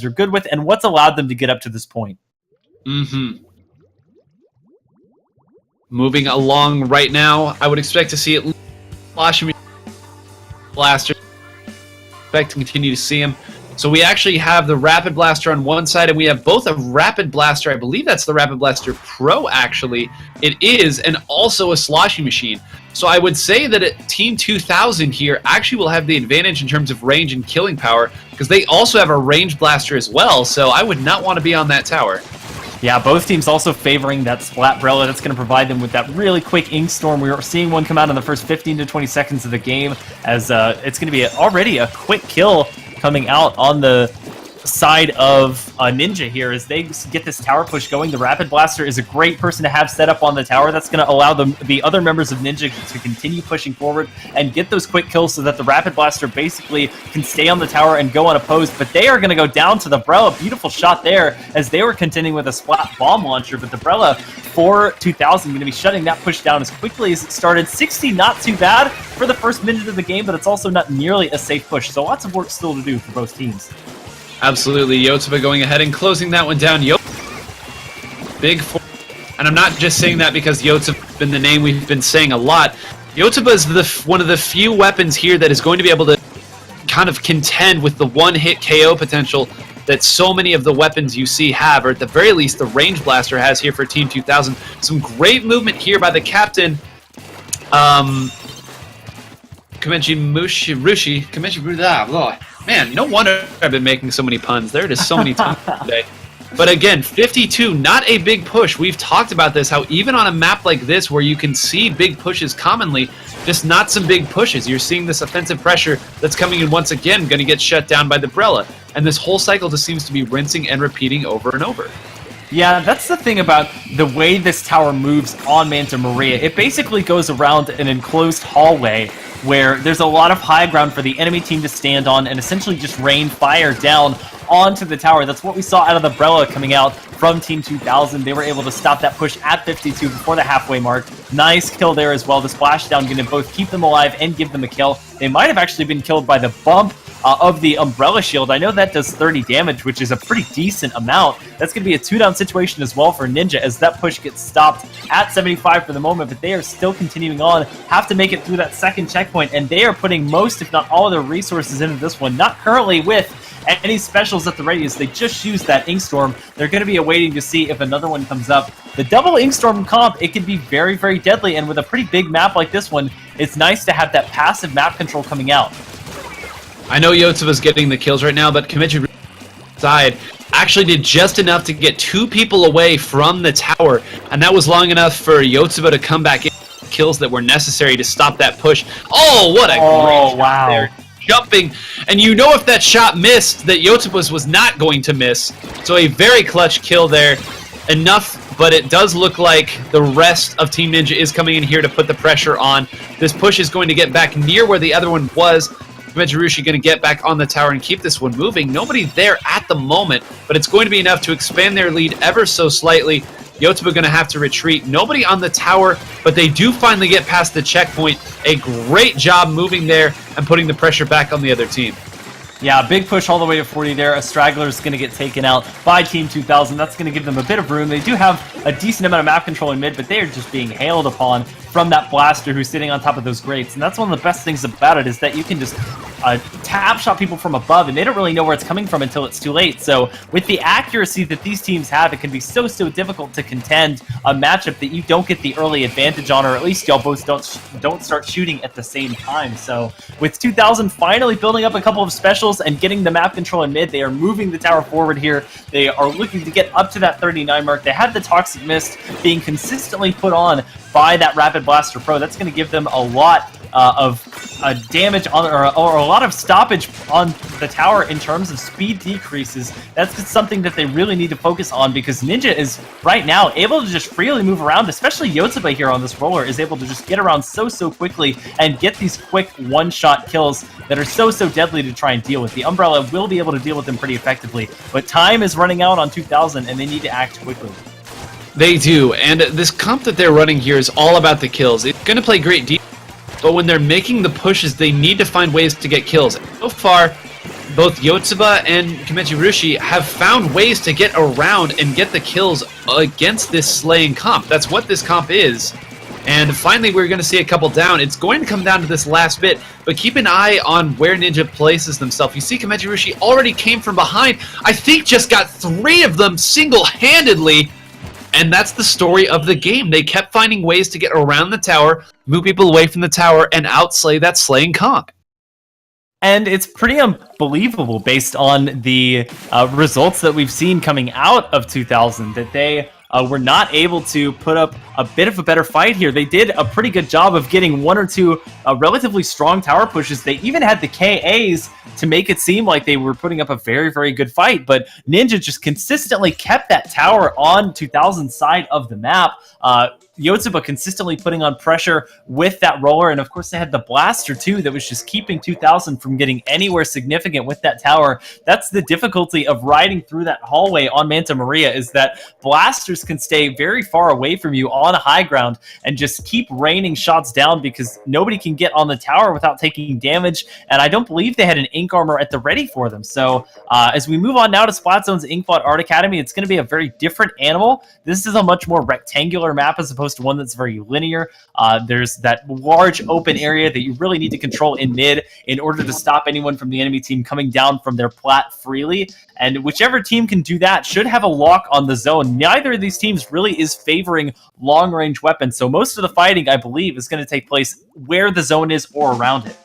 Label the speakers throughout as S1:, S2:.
S1: are good with and what's allowed them to get up to this point.
S2: Moving along right now, I would expect to see it flashing blaster. Expect to continue to see him. So we actually have the Rapid Blaster on one side, and we have both a Rapid Blaster. I believe that's the Rapid Blaster Pro, actually. It is, and also a sloshing machine. So I would say that Team 2000 here actually will have the advantage in terms of range and killing power, because they also have a range blaster as well, so I would not want to be on that tower.
S1: Yeah, both teams also favoring that Splatbrella. That's going to provide them with that really quick Ink Storm. We were seeing one come out in the first 15 to 20 seconds of the game, as it's going to be already a quick kill coming out on the side of Ninja here as they get this tower push going. The Rapid Blaster is a great person to have set up on the tower. That's going to allow the other members of Ninja to continue pushing forward and get those quick kills so that the Rapid Blaster basically can stay on the tower and go unopposed. But they are going to go down to the Brella. Beautiful shot there as they were contending with a Splat bomb launcher. But the Brella for 2000 going to be shutting that push down as quickly as it started. 60, not too bad for the first minute of the game, but it's also not nearly a safe push. So lots of work still to do for both teams.
S2: Absolutely, Yotsuba going ahead and closing that one down. Big four. And I'm not just saying that because Yotsuba's been the name we've been saying a lot. Yotsuba is one of the few weapons here that is going to be able to kind of contend with the one-hit KO potential that so many of the weapons you see have, or at the very least the Range Blaster has here for Team 2000. Some great movement here by the captain. Man, no wonder I've been making so many puns. There are just so many times today. But again, 52, not a big push. We've talked about this, how even on a map like this where you can see big pushes commonly, just not some big pushes. You're seeing this offensive pressure that's coming in once again, going to get shut down by the Brella. And this whole cycle just seems to be rinsing and repeating over and over.
S1: Yeah, that's the thing about the way this tower moves on Manta Maria. It basically goes around an enclosed hallway where there's a lot of high ground for the enemy team to stand on and essentially just rain fire down onto the tower. That's what we saw out of the Brella coming out from Team 2000. They were able to stop that push at 52 before the halfway mark. Nice kill there as well. The splashdown going to both keep them alive and give them a kill. They might have actually been killed by the bump of the Umbrella Shield. I know that does 30 damage, which is a pretty decent amount. That's going to be a 2-down situation as well for Ninja as that push gets stopped at 75 for the moment, but they are still continuing on, have to make it through that second checkpoint, and they are putting most, if not all of their resources into this one, not currently with any specials at the radius. They just used that Ink Storm. They're going to be awaiting to see if another one comes up. The double Ink Storm comp, it can be very, very deadly, and with a pretty big map like this one, it's nice to have that passive map control coming out.
S2: I know Yotsuba's getting the kills right now, but Kimichi side actually did just enough to get 2 people away from the tower, and that was long enough for Yotsuba to come back in kills that were necessary to stop that push. Oh, what a great shot there. Jumping, and you know if that shot missed, that Yotsuba's was not going to miss. So a very clutch kill there. Enough, but it does look like the rest of Team Ninja is coming in here to put the pressure on. This push is going to get back near where the other one was. Mejirushi going to get back on the tower and keep this one moving. Nobody there at the moment, but it's going to be enough to expand their lead ever so slightly. Yotsuba going to have to retreat. Nobody on the tower, but they do finally get past the checkpoint. A great job moving there and putting the pressure back on the other team.
S1: Yeah, big push all the way to 40 there. A straggler is going to get taken out by Team 2000. That's going to give them a bit of room. They do have a decent amount of map control in mid, but they are just being hailed upon from that blaster who's sitting on top of those grates. And that's one of the best things about it, is that you can just tap shot people from above, and they don't really know where it's coming from until it's too late. So with the accuracy that these teams have, it can be so difficult to contend a matchup that you don't get the early advantage on, or at least y'all both don't start shooting at the same time. So with 2000 finally building up a couple of specials and getting the map control in mid, they are moving the tower forward here. They are looking to get up to that 39 mark. They had the Toxic Mist being consistently put on by that Rapid Blaster Pro. That's going to give them a lot of damage on, or a lot of stoppage on the tower in terms of speed decreases. That's something that they really need to focus on, because Ninja is right now able to just freely move around, especially Yotsuba here on this roller is able to just get around so quickly and get these quick one-shot kills that are so deadly to try and deal with. The Umbrella will be able to deal with them pretty effectively, but time is running out on 2000 and they need to act quickly.
S2: They do, and this comp that they're running here is all about the kills. It's going to play great defense, but when they're making the pushes, they need to find ways to get kills. So far, both Yotsuba and Kimechi Rushi have found ways to get around and get the kills against this slaying comp. That's what this comp is. And finally, we're going to see a couple down. It's going to come down to this last bit, but keep an eye on where Ninja places themselves. You see Kimechi Rushi already came from behind. I think just got 3 of them single-handedly. And that's the story of the game. They kept finding ways to get around the tower, move people away from the tower, and outslay that slaying comp.
S1: And it's pretty unbelievable based on the results that we've seen coming out of 2000 that they were not able to put up a bit of a better fight here. They did a pretty good job of getting 1 or 2 relatively strong tower pushes. They even had the KAs to make it seem like they were putting up a very, very good fight, but Ninja just consistently kept that tower on 2000's side of the map. Yotsuba consistently putting on pressure with that roller, and of course they had the blaster too that was just keeping 2000 from getting anywhere significant with that tower. That's the difficulty of riding through that hallway on Manta Maria, is that blasters can stay very far away from you on high ground and just keep raining shots down because nobody can get on the tower without taking damage, and I don't believe they had an ink armor at the ready for them. So as we move on now to Splatzone's Inkbot Art Academy, it's going to be a very different animal. This is a much more rectangular map as opposed to one that's very linear. There's that large open area that you really need to control in mid in order to stop anyone from the enemy team coming down from their plat freely. And whichever team can do that should have a lock on the zone. Neither of these teams really is favoring long-range weapons, so most of the fighting, I believe, is going to take place where the zone is or around it.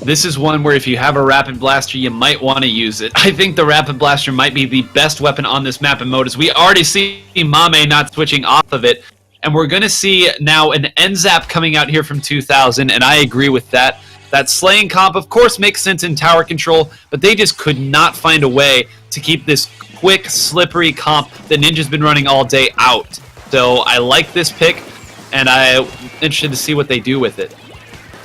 S2: This is one where if you have a Rapid Blaster, you might want to use it. I think the Rapid Blaster might be the best weapon on this map and mode, as we already see Mame not switching off of it. And we're going to see now an NZAP coming out here from 2000, and I agree with that. That slaying comp, of course, makes sense in tower control, but they just could not find a way to keep this quick, slippery comp that Ninja's been running all day out. So I like this pick, and I'm interested to see what they do with it.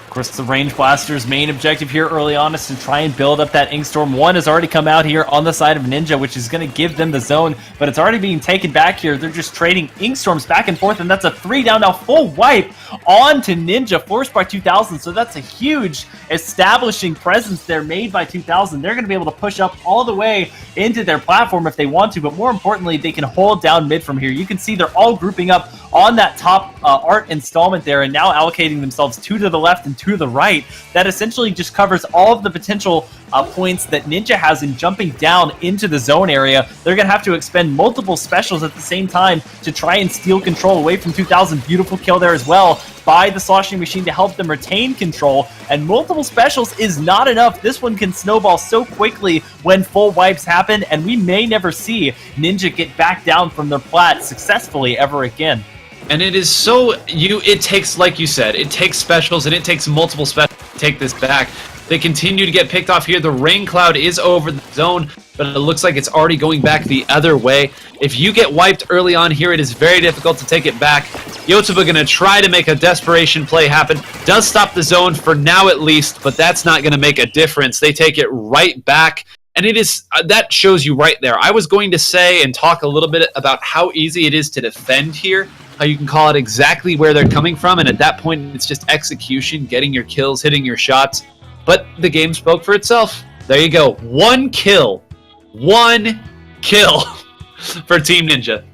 S1: Of course, the Range Blaster's main objective here early on is to try and build up that Inkstorm. 1 has already come out here on the side of Ninja, which is going to give them the zone, but it's already being taken back here. They're just trading Inkstorms back and forth, and that's a 3 down now. Full wipe on to Ninja, forced by 2000, so that's a huge establishing presence there made by 2000. They're going to be able to push up all the way into their platform if they want to, but more importantly, they can hold down mid from here. You can see they're all grouping up on that top art installment there, and now allocating themselves 2 to the left and 2 to the right. That essentially just covers all of the potential points that Ninja has in jumping down into the zone area. They're going to have to expend multiple specials at the same time to try and steal control away from 2000. Beautiful kill there as well by the sloshing machine to help them retain control, and multiple specials is not enough. This one can snowball so quickly when full wipes happen, and we may never see Ninja get back down from their plat successfully ever again.
S2: And it is so, it takes, like you said, it takes specials, and it takes multiple specials to take this back. They continue to get picked off here. The rain cloud is over the zone, but it looks like it's already going back the other way. If you get wiped early on here, it is very difficult to take it back. Yotsuba going to try to make a desperation play happen. Does stop the zone for now at least, but that's not going to make a difference. They take it right back. And it is, that shows you right there. I was going to say and talk a little bit about how easy it is to defend here, how you can call it exactly where they're coming from, and at that point it's just execution, getting your kills, hitting your shots. But the game spoke for itself. There you go. 1 kill. 1 kill for Team Ninja.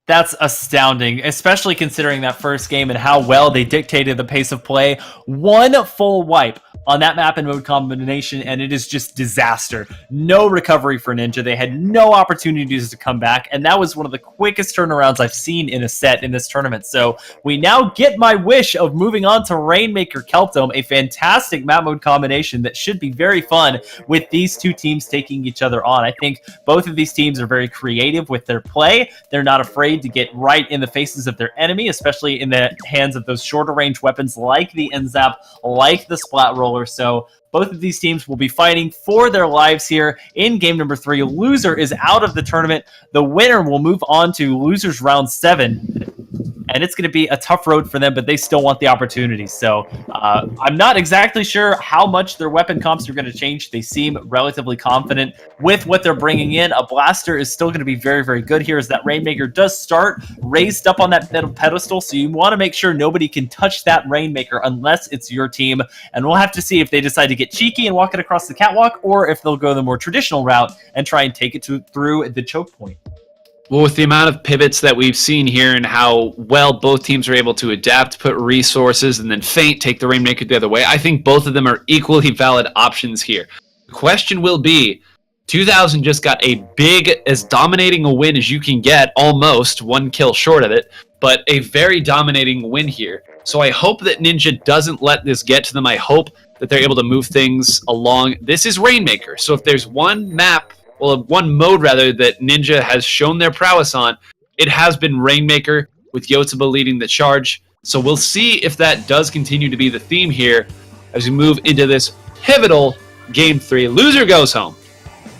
S1: That's astounding, especially considering that first game and how well they dictated the pace of play. 1 full wipe on that map and mode combination, and it is just disaster. No recovery for Ninja. They had no opportunities to come back, and that was one of the quickest turnarounds I've seen in a set in this tournament. So we now get my wish of moving on to Rainmaker Kelpdome, a fantastic map mode combination that should be very fun with these two teams taking each other on. I think both of these teams are very creative with their play. They're not afraid to get right in the faces of their enemy, especially in the hands of those shorter range weapons like the NZAP, like the Splat Roller. So both of these teams will be fighting for their lives here in game number 3. Loser is out of the tournament. The winner will move on to losers round 7. and it's going to be a tough road for them, but they still want the opportunity. So I'm not exactly sure how much their weapon comps are going to change. They seem relatively confident with what they're bringing in. A blaster is still going to be very, very good here, as that Rainmaker does start raised up on that middle pedestal, so you want to make sure nobody can touch that Rainmaker unless it's your team, and we'll have to see if they decide to get cheeky and walk it across the catwalk, or if they'll go the more traditional route and try and take it through the choke point.
S2: Well, with the amount of pivots that we've seen here and how well both teams are able to adapt, put resources, and then feint, take the Rainmaker the other way, I think both of them are equally valid options here. The question will be, 2000 just got a big, as dominating a win as you can get, almost, 1 kill short of it, but a very dominating win here. So I hope that Ninja doesn't let this get to them. I hope that they're able to move things along. This is Rainmaker, so if there's one map, well, one mode rather, that Ninja has shown their prowess on, it has been Rainmaker, with Yotsuba leading the charge. So we'll see if that does continue to be the theme here as we move into this pivotal Game 3. Loser goes home.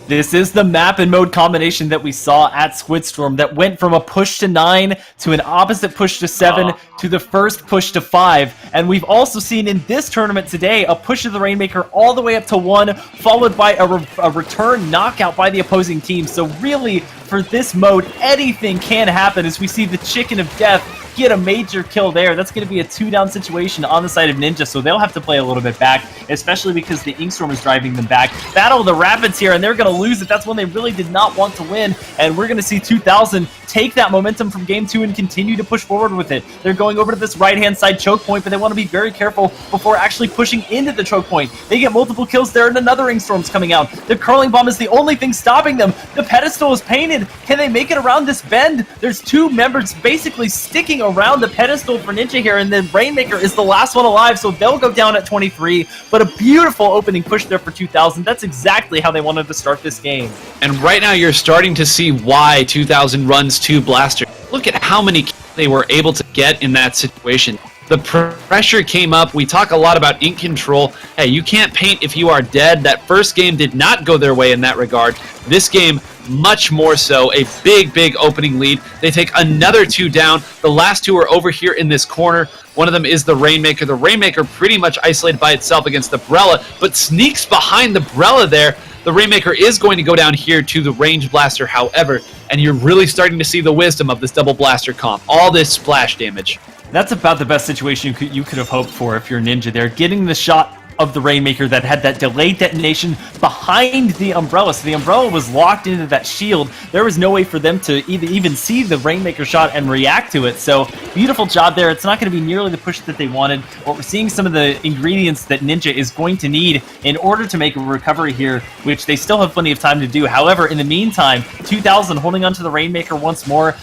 S1: This is the map and mode combination that we saw at Squidstorm that went from a push to 9 to an opposite push to 7 to the first push to 5. And we've also seen in this tournament today a push of the Rainmaker all the way up to 1, followed by a return knockout by the opposing team. So really, for this mode, anything can happen as we see the Chicken of Death get a major kill there. That's going to be a 2-down situation on the side of Ninja, so they'll have to play a little bit back, especially because the Inkstorm is driving them back. Battle of the Rapids here, and they're going to lose it. That's when they really did not want to win, and we're going to see 2000 take that momentum from Game 2 and continue to push forward with it. They're going over to this right-hand side choke point, but they want to be very careful before actually pushing into the choke point. They get multiple kills there, and another Inkstorm's coming out. The curling bomb is the only thing stopping them. The pedestal is painted. Can they make it around this bend? There's 2 members basically sticking around the pedestal for Ninja here, and then Rainmaker is the last one alive, so they'll go down at 23, but a beautiful opening push there for 2000. That's exactly how they wanted to start this game.
S2: And right now you're starting to see why 2000 runs 2 blasters. Look at how many kills they were able to get in that situation. The pressure came up. We talk a lot about ink control. Hey, you can't paint if you are dead. That first game did not go their way in that regard. This game, much more so. A big, big opening lead. They take another 2 down. The last 2 are over here in this corner. One of them is the Rainmaker. The Rainmaker pretty much isolated by itself against the Brella, but sneaks behind the Brella there. The Rainmaker is going to go down here to the range blaster, however, and you're really starting to see the wisdom of this double blaster comp. All this splash damage.
S1: That's about the best situation you could have hoped for if you're Ninja there. Getting the shot of the Rainmaker that had that delayed detonation behind the Umbrella. So the Umbrella was locked into that shield. There was no way for them to even see the Rainmaker shot and react to it. So beautiful job there. It's not going to be nearly the push that they wanted, but we're seeing some of the ingredients that Ninja is going to need in order to make a recovery here, which they still have plenty of time to do. However, in the meantime, 2000 holding on to the Rainmaker once more.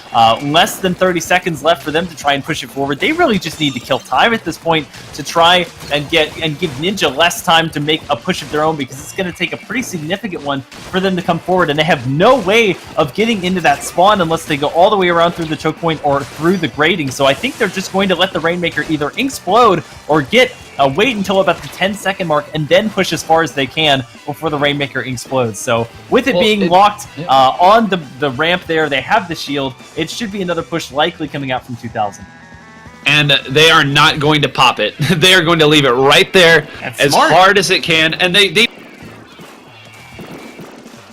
S1: Less than 30 seconds left for them to try and push it forward. They really just need to kill time at this point to try and give Ninja less time to make a push of their own, because it's going to take a pretty significant one for them to come forward, and they have no way of getting into that spawn unless they go all the way around through the choke point or through the grating. So I think they're just going to let the Rainmaker either explode or wait until about the 10-second mark and then push as far as they can before the Rainmaker explodes. So with it being locked on the ramp there, they have the shield. It should be another push likely coming out from 2000.
S2: And they are not going to pop it. They are going to leave it right there.
S1: That's
S2: as
S1: smart.
S2: Hard as it can. And they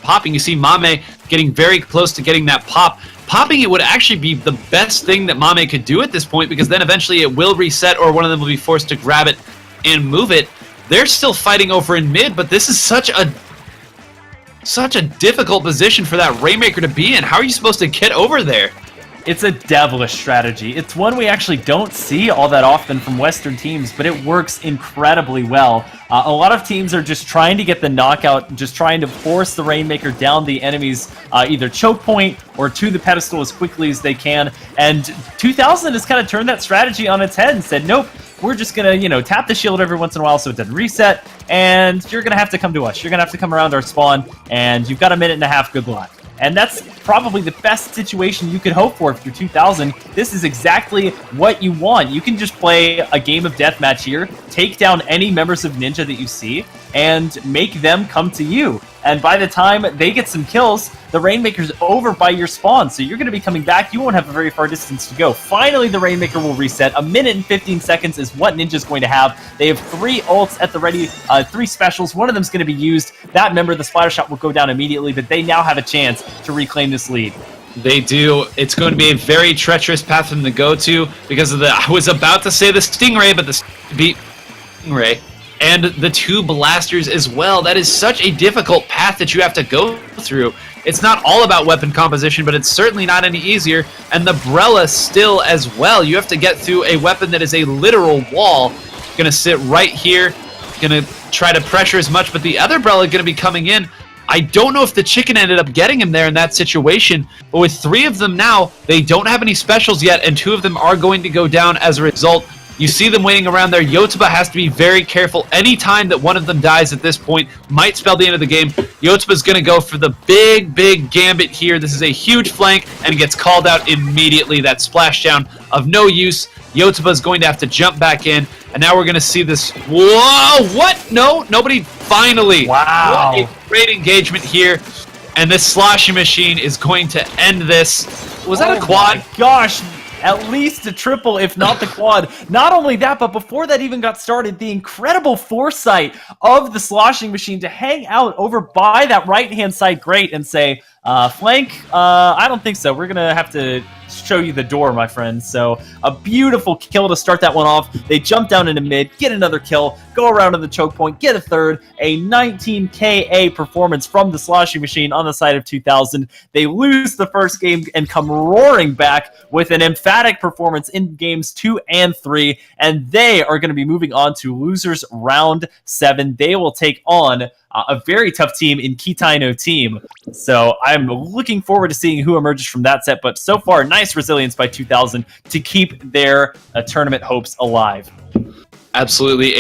S2: popping. You see Mame getting very close to getting that pop. Popping it would actually be the best thing that Mame could do at this point, because then eventually it will reset, or one of them will be forced to grab it and move it. They're still fighting over in mid, but this is such a difficult position for that Rainmaker to be in. How are you supposed to get over there?
S1: It's a devilish strategy. It's one we actually don't see all that often from Western teams, but it works incredibly well. A lot of teams are just trying to get the knockout, just trying to force the Rainmaker down the enemy's either choke point or to the pedestal as quickly as they can. And 2000 has kind of turned that strategy on its head and said, nope, we're just going to, tap the shield every once in a while so it doesn't reset, and you're going to have to come to us. You're going to have to come around our spawn, and you've got a minute and a half. Good luck. And that's probably the best situation you could hope for if you're 2000. This is exactly what you want. You can just play a game of deathmatch here, take down any members of Ninja that you see, and make them come to you. and by the time they get some kills, the Rainmaker's over by your spawn, so you're going to be coming back. You won't have a very far distance to go. Finally, the Rainmaker will reset. 1 minute and 15 seconds is what Ninja's going to have. They have 3 ults at the ready, 3 specials. One of them's going to be used. That member, the splatter shot, will go down immediately, but they now have a chance to reclaim this lead.
S2: They do. It's going to be a very treacherous path for them to go to because of the, I was about to say the Stingray, but the beat Stingray. And the 2 blasters as well. That is such a difficult path that you have to go through. It's not all about weapon composition, but it's certainly not any easier. And the Brella still as well. You have to get through a weapon that is a literal wall. Gonna sit right here. Gonna try to pressure as much, but the other Brella gonna be coming in. I don't know if the chicken ended up getting him there in that situation, but with 3 of them now, they don't have any specials yet, and 2 of them are going to go down as a result. You see them waiting around there. Yotsuba has to be very careful. Any time that one of them dies at this point might spell the end of the game. Yotsuba's going to go for the big gambit here. This is a huge flank, and gets called out immediately. That splashdown of no use. Yotsuba's going to have to jump back in, and now we're going to see this. Whoa! What? No, nobody. Finally.
S1: Wow.
S2: What a great engagement here, and this sloshing machine is going to end this. Was that a quad?
S1: My gosh. At least a triple, if not the quad. Not only that, but before that even got started, the incredible foresight of the sloshing machine to hang out over by that right-hand side grate and say, flank, I don't think so. We're going to have to show you the door, my friend. So a beautiful kill to start that one off. They jump down into mid, get another kill, go around to the choke point, get a third. A 19 KA performance from the sloshing machine on the side of 2000. They lose the first game and come roaring back with an emphatic performance in games 2 and 3. And they are going to be moving on to losers round 7. They will take on a very tough team in Kitaino team. So I'm looking forward to seeing who emerges from that set. But so far, nice resilience by 2000 to keep their tournament hopes alive.
S2: Absolutely.